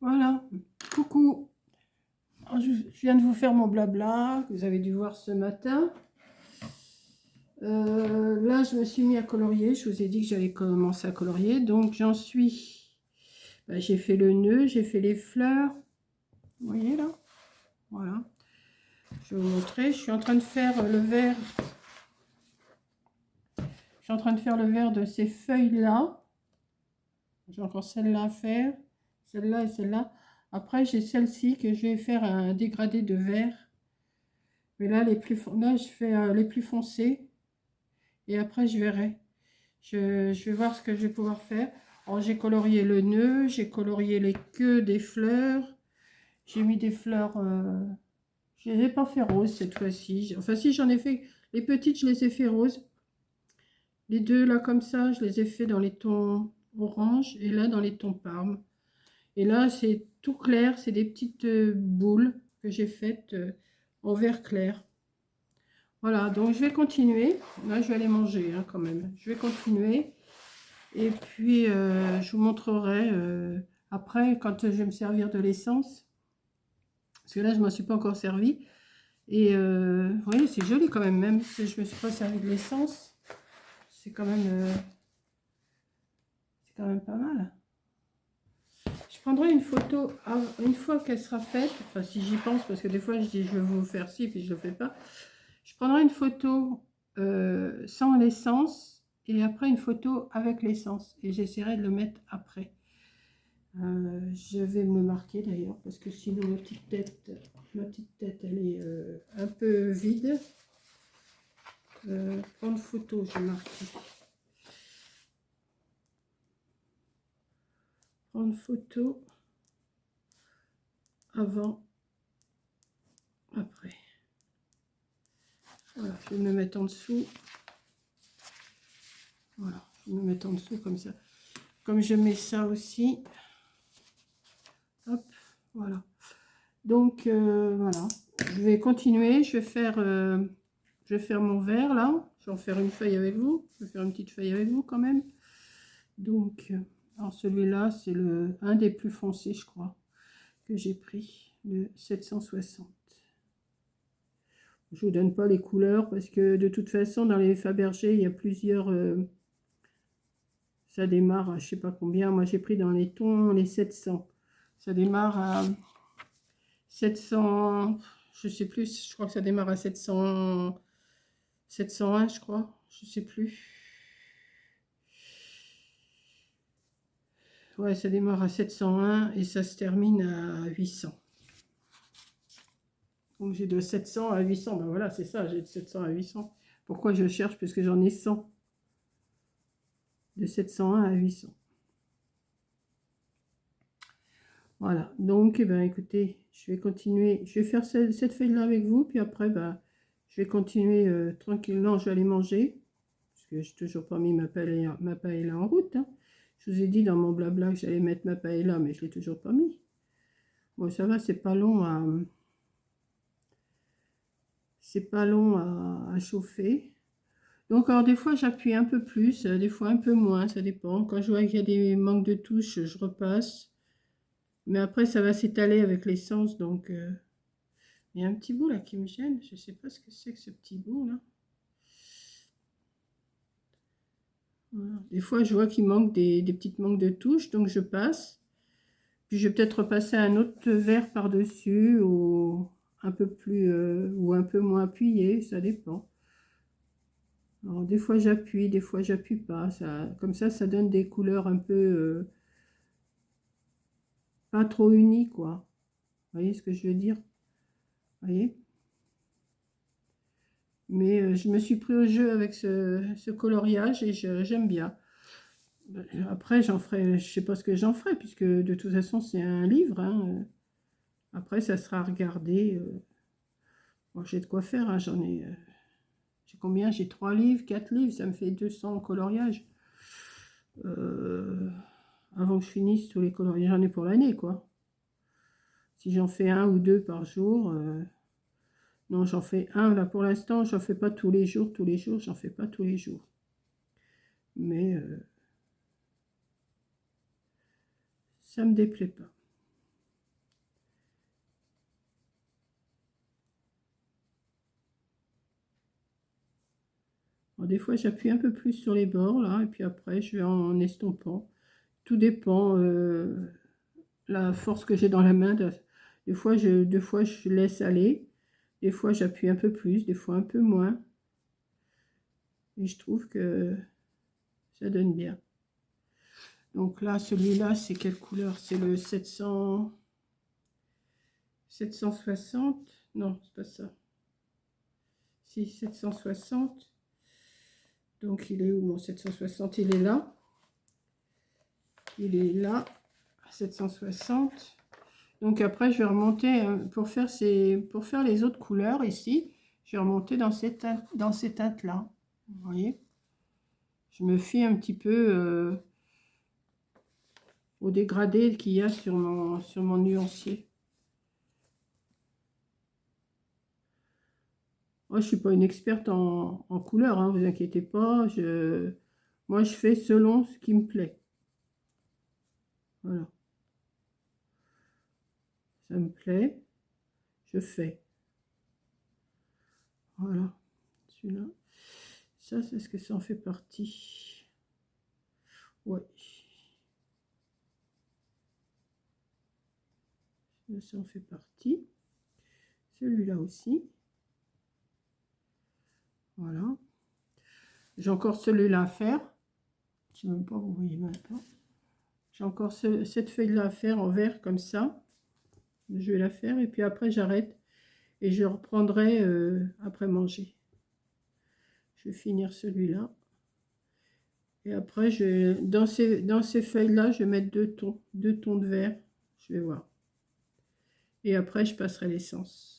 Voilà, coucou. Alors, je viens de vous faire mon blabla que vous avez dû voir ce matin. Là, je me suis mis à colorier. Je vous ai dit que j'allais commencer à colorier. Donc, j'en suis. J'ai fait le nœud, j'ai fait les fleurs. Vous voyez là? Voilà. Je vais vous montrer. Je suis en train de faire le vert. Je suis en train de faire le vert de ces feuilles-là. J'ai encore celle-là à faire. Celle-là et celle-là. Après, j'ai celle-ci que je vais faire un dégradé de vert. Mais là, là je fais les plus foncés. Et après, je verrai. Je vais voir ce que je vais pouvoir faire. Alors, j'ai colorié le nœud. J'ai colorié les queues des fleurs. J'ai mis des fleurs... je ne les ai pas fait roses cette fois-ci. Enfin, si, j'en ai fait... Les petites, je les ai fait roses. Les deux, là, comme ça, je les ai fait dans les tons orange. Et là, dans les tons parme. Et là, c'est tout clair. C'est des petites boules que j'ai faites en vert clair. Voilà, donc je vais continuer. Là, je vais aller manger quand même. Je vais continuer. Et puis, je vous montrerai après, quand je vais me servir de l'essence. Parce que là, je ne m'en suis pas encore servi. Et vous voyez, c'est joli quand même. Même si je ne me suis pas servi de l'essence, c'est quand même pas mal. Je prendrai une photo une fois qu'elle sera faite. Enfin, si j'y pense, parce que des fois, je dis je vais vous faire ci, puis je ne le fais pas. Je prendrai une photo sans l'essence et après une photo avec l'essence. Et j'essaierai de le mettre après. Je vais me le marquer d'ailleurs parce que sinon ma petite tête elle est un peu vide. Prendre photo, j'ai marqué. Prendre photo avant, après. Voilà, je vais me mettre en dessous. Voilà, je vais me mettre en dessous comme ça. Comme je mets ça aussi. Hop, voilà. Donc voilà, je vais continuer. Je vais faire mon verre là. Je vais en faire une feuille avec vous. Je vais faire une petite feuille avec vous quand même. Donc, alors celui-là, c'est un des plus foncés, je crois, que j'ai pris, le 760. Je vous donne pas les couleurs parce que de toute façon, dans les Fabergé, il y a plusieurs. Ça démarre à je sais pas combien. Moi, j'ai pris dans les tons les 700. Ça démarre à 700. Je sais plus. Je crois que ça démarre à 700, 701, je crois. Je sais plus. Ouais, ça démarre à 701 et ça se termine à 800. Donc j'ai de 700 à 800. Ben voilà, c'est ça, j'ai de 700 à 800. Pourquoi je cherche? Parce que j'en ai 100. De 701 à 800. Voilà, donc eh ben, écoutez, je vais continuer. Je vais faire cette feuille-là avec vous. Puis après, ben, je vais continuer tranquillement. Je vais aller manger. Parce que je n'ai toujours pas mis ma paella en route. Hein. Je vous ai dit dans mon blabla que j'allais mettre ma paella, mais je ne l'ai toujours pas mis. Bon, ça va, c'est pas long à... C'est pas long à chauffer. Donc, alors, des fois, j'appuie un peu plus, des fois un peu moins, ça dépend. Quand je vois qu'il y a des manques de touches, je repasse. Mais après, ça va s'étaler avec l'essence, donc... il y a un petit bout là qui me gêne. Je ne sais pas ce que c'est que ce petit bout là. Voilà. Des fois, je vois qu'il manque des petites manques de touches, donc je passe. Puis je vais peut-être repasser un autre verre par-dessus ou un peu plus ou un peu moins appuyé, ça dépend. Alors, des fois j'appuie, des fois j'appuie pas. Comme ça donne des couleurs un peu pas trop unies, quoi. Vous voyez ce que je veux dire? Vous voyez? Mais je me suis pris au jeu avec ce coloriage et j'aime bien. Après, j'en ferai, je sais pas ce que j'en ferai, puisque de toute façon, c'est un livre. Hein. Après, ça sera à regarder. Bon, j'ai de quoi faire. Hein. J'ai combien? J'ai 3 livres, 4 livres. Ça me fait 200 coloriages. Avant que je finisse tous les coloriages, j'en ai pour l'année, quoi. Si j'en fais 1 ou 2 par jour. Non, j'en fais un. Là, pour l'instant, j'en fais pas tous les jours. Tous les jours, j'en fais pas tous les jours. Mais ça me déplaît pas. des fois, j'appuie un peu plus sur les bords, là, et puis après, je vais en estompant. Tout dépend la force que j'ai dans la main. Des fois, je laisse aller. Des fois, j'appuie un peu plus, des fois un peu moins. Et je trouve que ça donne bien. Donc là, celui-là, c'est quelle couleur? C'est le 760. Non, c'est pas ça. Si, 760. Donc, il est où mon 760? Il est là. Il est là, 760. Donc après, je vais remonter pour faire les autres couleurs ici. Je vais remonter dans ces teintes-là. Vous voyez? Je me fie un petit peu au dégradé qu'il y a sur mon nuancier. Moi, je ne suis pas une experte en couleur, hein, vous inquiétez pas. Moi, je fais selon ce qui me plaît. Voilà. Ça me plaît, je fais. Voilà. Celui-là. Ça, c'est ce que ça en fait partie. Ouais. Ça en fait partie. Celui-là aussi. Voilà. J'ai encore celui-là à faire. Je sais même pas, vous voyez même pas. J'ai encore cette feuille-là à faire en vert comme ça. Je vais la faire et puis après j'arrête. Et je reprendrai après manger. Je vais finir celui-là. Et après, dans ces feuilles-là, je vais mettre deux tons de vert. Je vais voir. Et après, je passerai l'essence.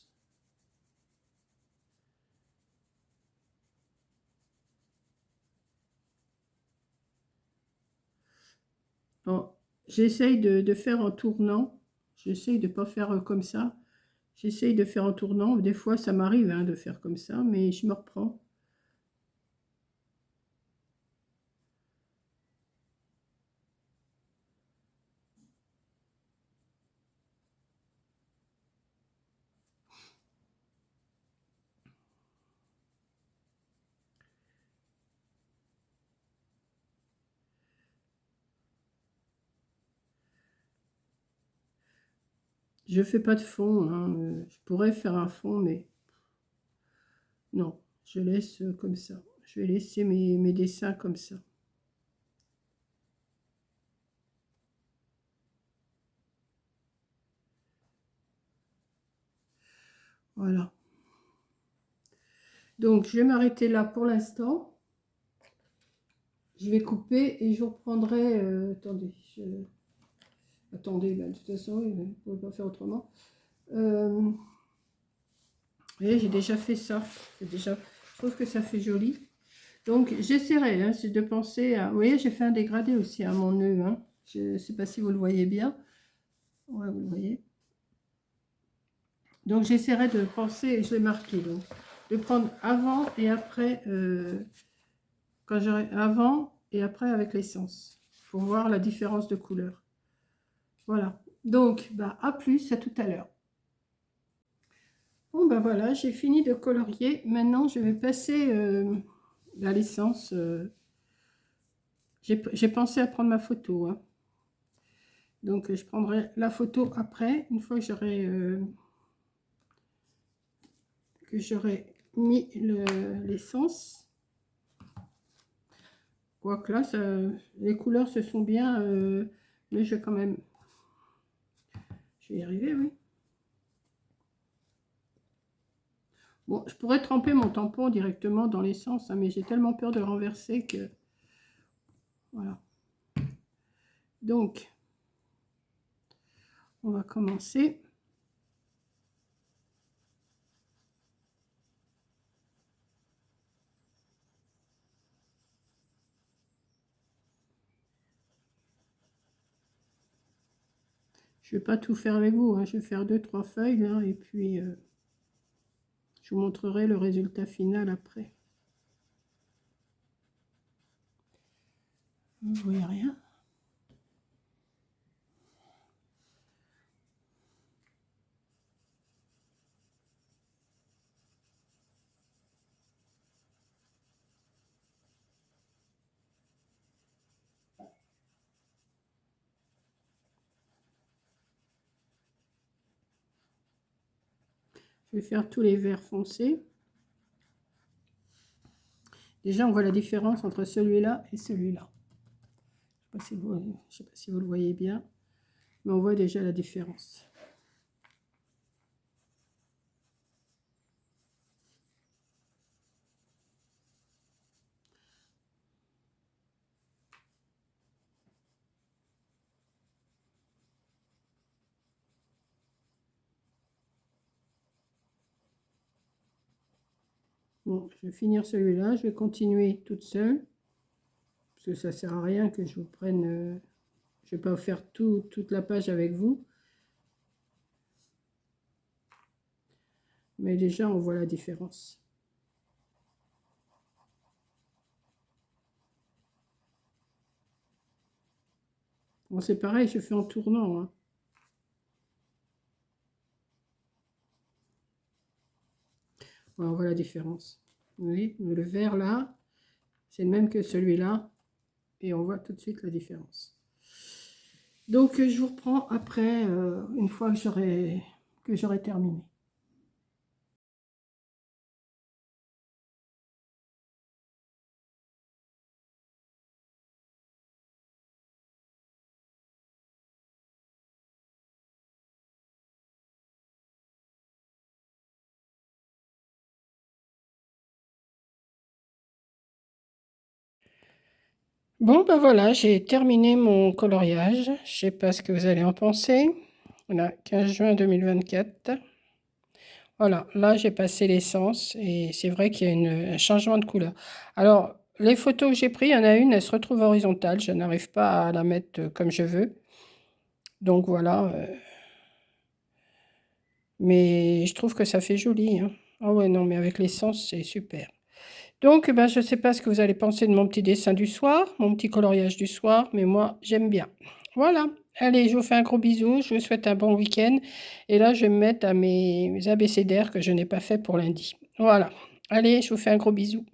J'essaye de faire en tournant. J'essaye de ne pas faire comme ça. J'essaye de faire en tournant. Des fois, ça m'arrive hein, de faire comme ça, mais je me reprends. Je fais pas de fond. Hein. Je pourrais faire un fond, mais non. Je laisse comme ça. Je vais laisser mes dessins comme ça. Voilà. Donc, je vais m'arrêter là pour l'instant. Je vais couper et je reprendrai... attendez, attendez, ben, de toute façon, je ne pourrais pas faire autrement. Vous voyez, j'ai déjà fait ça. Je trouve que ça fait joli. Donc, j'essaierai hein, de penser à... Vous voyez, j'ai fait un dégradé aussi à mon nœud. Hein. Je ne sais pas si vous le voyez bien. Ouais, vous le voyez. Donc, j'essaierai de penser, je l'ai marqué, donc, de prendre avant et après, quand j'aurai avant et après avec l'essence, pour voir la différence de couleur. Voilà. Donc, bah, à plus, à tout à l'heure. Bon, ben voilà, j'ai fini de colorier. Maintenant, je vais passer à l'essence. J'ai pensé à prendre ma photo. Hein. Donc, je prendrai la photo après, une fois que j'aurai mis l'essence. Quoique là, les couleurs se sont bien... mais je vais quand même... Je vais y arriver, oui. Bon, je pourrais tremper mon tampon directement dans l'essence, hein, mais j'ai tellement peur de le renverser que... Voilà. Donc, on va commencer. Je ne vais pas tout faire avec vous, hein. Je vais faire 2-3 feuilles, là, et puis je vous montrerai le résultat final après. Vous voyez rien? Je vais faire tous les verts foncés. Déjà, on voit la différence entre celui-là et celui-là. Je ne sais pas si vous le voyez bien, mais on voit déjà la différence. Bon, je vais finir celui-là. Je vais continuer toute seule. Parce que ça ne sert à rien que je vous prenne... je ne vais pas faire toute la page avec vous. Mais déjà, on voit la différence. Bon, c'est pareil, je fais en tournant. Hein. Voilà, on voit la différence. Vous voyez, le vert là, c'est le même que celui-là. Et on voit tout de suite la différence. Donc, je vous reprends après, une fois que j'aurai terminé. Bon, ben voilà, j'ai terminé mon coloriage. Je sais pas ce que vous allez en penser. Voilà, 15 juin 2024. Voilà, là j'ai passé l'essence et c'est vrai qu'il y a un changement de couleur. Alors, les photos que j'ai prises, il y en a une, elle se retrouve horizontale. Je n'arrive pas à la mettre comme je veux. Donc voilà. Mais je trouve que ça fait joli. Hein. Ah ouais, non, mais avec l'essence, c'est super. Donc, ben, je ne sais pas ce que vous allez penser de mon petit dessin du soir, mon petit coloriage du soir, mais moi, j'aime bien. Voilà. Allez, je vous fais un gros bisou, je vous souhaite un bon week-end. Et là, je vais me mettre à mes abécédaires que je n'ai pas fait pour lundi. Voilà. Allez, je vous fais un gros bisou.